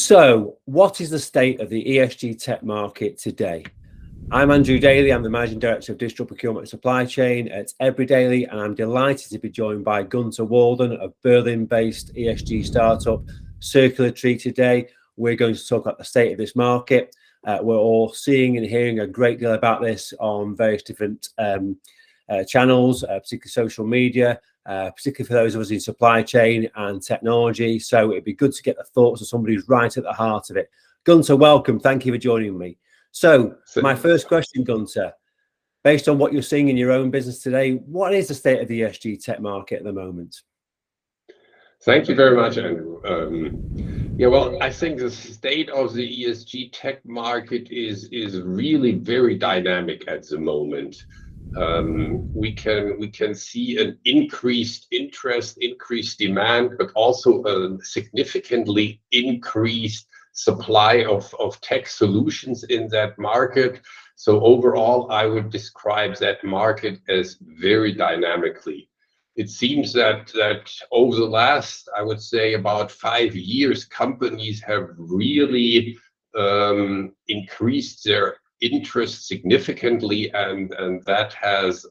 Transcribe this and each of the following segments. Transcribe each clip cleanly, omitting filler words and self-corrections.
So, what is the state of the ESG tech market today? I'm Andrew Daly. I'm the Managing Director of Digital Procurement and Supply Chain at Every Daily, and I'm delighted to be joined by Gunther Walden of Berlin-based ESG startup CircularTree today. We're going to talk about the state of this market. We're all seeing and hearing a great deal about this on various different channels, particularly social media, particularly for those of us in supply chain and technology. So it'd be good to get the thoughts of somebody who's right at the heart of it. Gunther, welcome. Thank you for joining me. So my first question, Gunther, based on what you're seeing in your own business today, what is the state of the ESG tech market at the moment? Thank you very much, Andrew. Well, I think the state of the ESG tech market is really very dynamic at the moment. We can see an increased interest, increased demand, but also a significantly increased supply of tech solutions in that market. So overall, I would describe that market as very dynamically. It seems that over the last, I would say, about 5 years, companies have really increased their interest significantly, and that has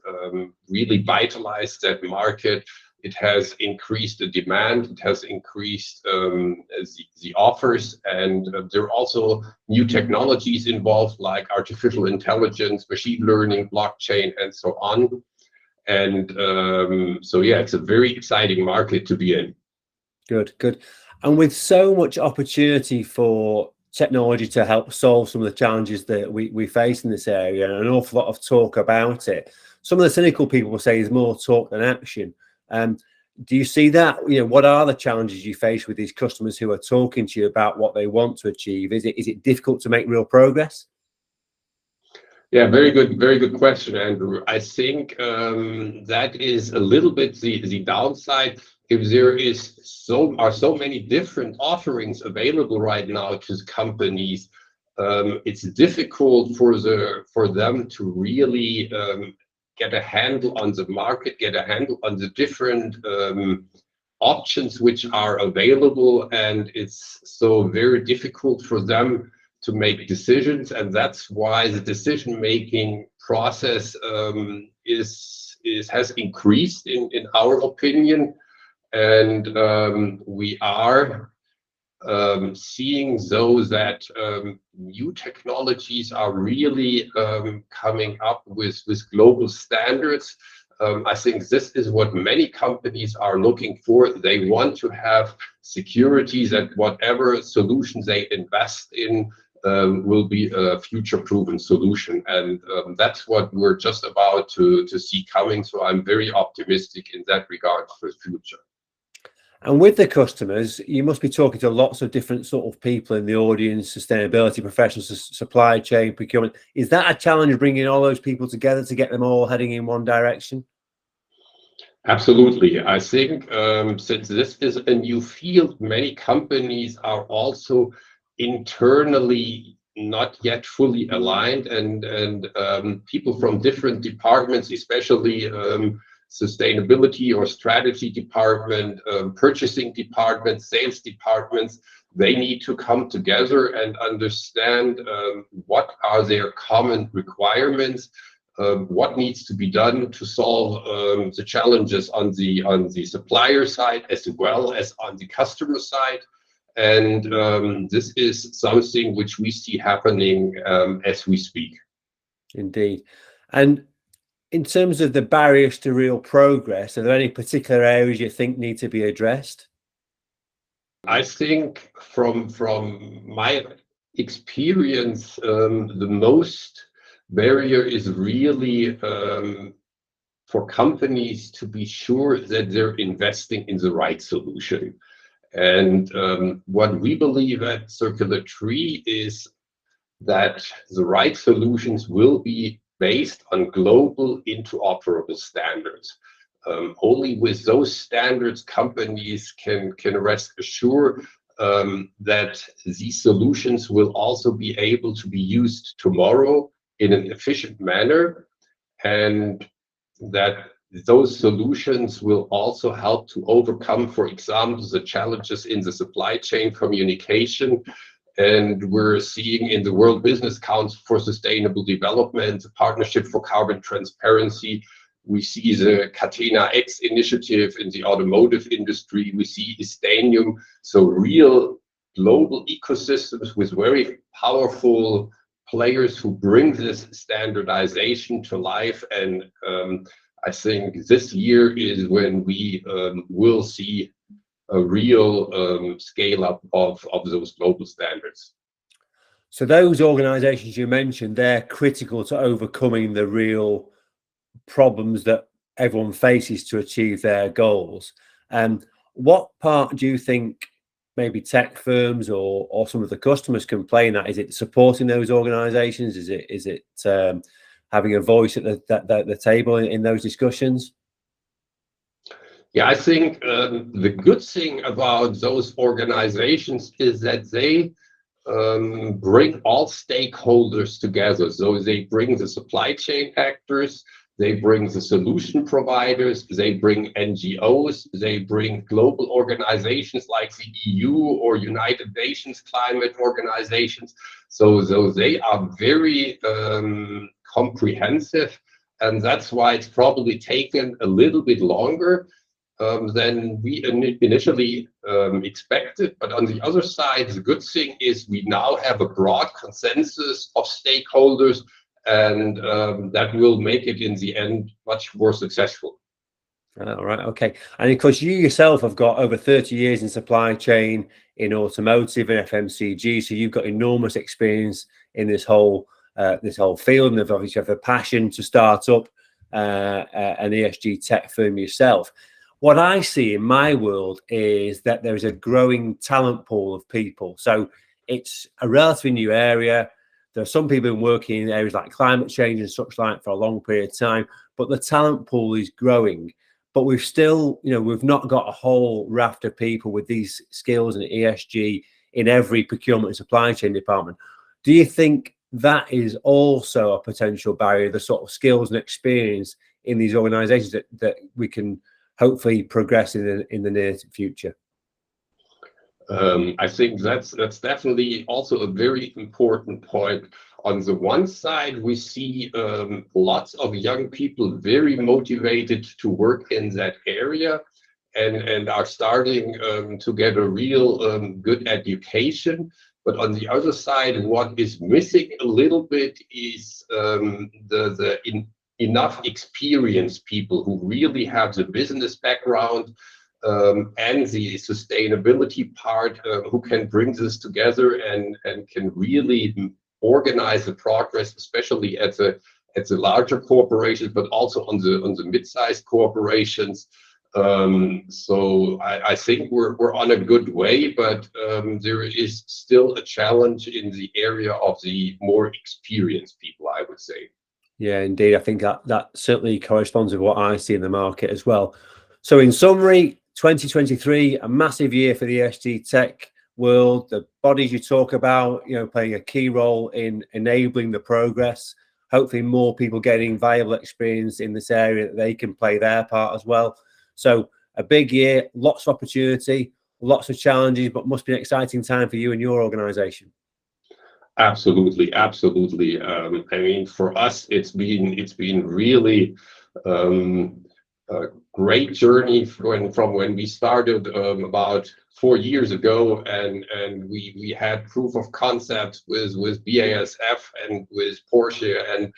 really vitalized that market. It has increased the demand, it has increased the offers, and there are also new technologies involved like artificial intelligence, machine learning, blockchain, and so on. And so yeah, it's a very exciting market to be in. Good, good. And with so much opportunity for technology to help solve some of the challenges that we face in this area, and an awful lot of talk about it, some of the cynical people will say there's more talk than action. Do you see that? What are the challenges you face with these customers who are talking to you about what they want to achieve? Is it difficult to make real progress? Yeah, very good question, Andrew. I think that is a little bit the downside. If there are so many different offerings available right now to companies, it's difficult for them to really get a handle on the market, get a handle on the different options which are available, and it's so very difficult for them to make decisions, and that's why the decision-making process has increased in our opinion, and we are seeing those that new technologies are really coming up with global standards. I think this is what many companies are looking for. They want to have security that whatever solutions they invest in will be a future-proven solution, and that's what we're just about to see coming. So I'm very optimistic in that regard for the future. And with the customers, you must be talking to lots of different sort of people in the audience: sustainability professionals, supply chain, procurement. Is that a challenge, bringing all those people together to get them all heading in one direction? Absolutely. I think since this is a new field, many companies are also internally not yet fully aligned, and people from different departments, especially sustainability or strategy department, purchasing department, sales departments, they need to come together and understand what are their common requirements, what needs to be done to solve the challenges on the supplier side as well as on the customer side. And this is something which we see happening as we speak. Indeed. And in terms of the barriers to real progress, are there any particular areas you think need to be addressed? I think from my experience, the most barrier is really for companies to be sure that they're investing in the right solution. And what we believe at CircularTree is that the right solutions will be based on global interoperable standards. Only with those standards, companies can rest assured that these solutions will also be able to be used tomorrow in an efficient manner, and that those solutions will also help to overcome, for example, the challenges in the supply chain communication. And we're seeing in the World Business Council for Sustainable Development, the Partnership for Carbon Transparency. We see the Catena X initiative in the automotive industry. We see Estanium. So real global ecosystems with very powerful players who bring this standardization to life. And I think this year is when we will see a real scale up of those global standards. So those organizations you mentioned, they're critical to overcoming the real problems that everyone faces to achieve their goals. What part do you think maybe tech firms or some of the customers can play in that? Is it supporting those organizations? Is it having a voice at the table in those discussions? Yeah, I think the good thing about those organizations is that they bring all stakeholders together. So they bring the supply chain actors, they bring the solution providers, they bring NGOs, they bring global organizations like the EU or United Nations climate organizations. So they are very comprehensive, and that's why it's probably taken a little bit longer than we initially expected. But on the other side, the good thing is we now have a broad consensus of stakeholders, and that will make it in the end much more successful. All right, okay. And of course, you yourself have got over 30 years in supply chain, in automotive and FMCG, so you've got enormous experience in this whole field, and obviously have a passion to start up an ESG tech firm yourself. What I see in my world is that there is a growing talent pool of people. So it's a relatively new area. There are some people working in areas like climate change and such like for a long period of time, but the talent pool is growing. But we've still, we've not got a whole raft of people with these skills and ESG in every procurement and supply chain department. Do you think that is also a potential barrier, the sort of skills and experience in these organizations that we can hopefully progress in the near future? I think that's definitely also a very important point. On the one side, we see lots of young people very motivated to work in that area and are starting to get a real good education. But on the other side, what is missing a little bit is enough experienced people who really have the business background and the sustainability part, who can bring this together and can really organize the progress, especially at the larger corporations, but also on the mid-sized corporations. So I think we're on a good way, but there is still a challenge in the area of the more experienced people, I would say. Yeah, indeed. I think that certainly corresponds with what I see in the market as well. So in summary, 2023, a massive year for the ESG tech world. The bodies you talk about, playing a key role in enabling the progress. Hopefully more people getting valuable experience in this area that they can play their part as well. So a big year, lots of opportunity, lots of challenges, but must be an exciting time for you and your organization. Absolutely, absolutely. I mean, for us, it's been really a great journey from when we started about 4 years ago, and we had proof of concept with BASF and with Porsche, and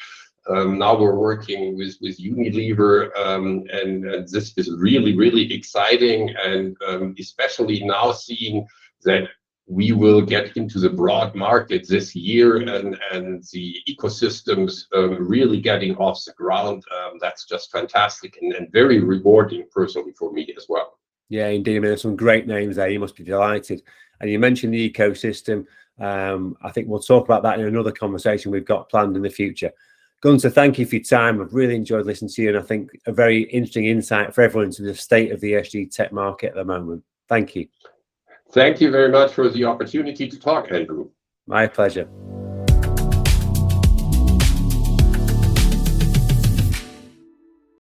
now we're working with Unilever, and this is really, really exciting, and especially now seeing that we will get into the broad market this year, and the ecosystems really getting off the ground. That's just fantastic and very rewarding personally for me as well. Yeah, indeed. I mean, there's some great names there. You must be delighted. And you mentioned the ecosystem. I think we'll talk about that in another conversation we've got planned in the future. Gunther, thank you for your time. I've really enjoyed listening to you, and I think a very interesting insight for everyone into the state of the ESG tech market at the moment. Thank you. Thank you very much for the opportunity to talk, Andrew. My pleasure.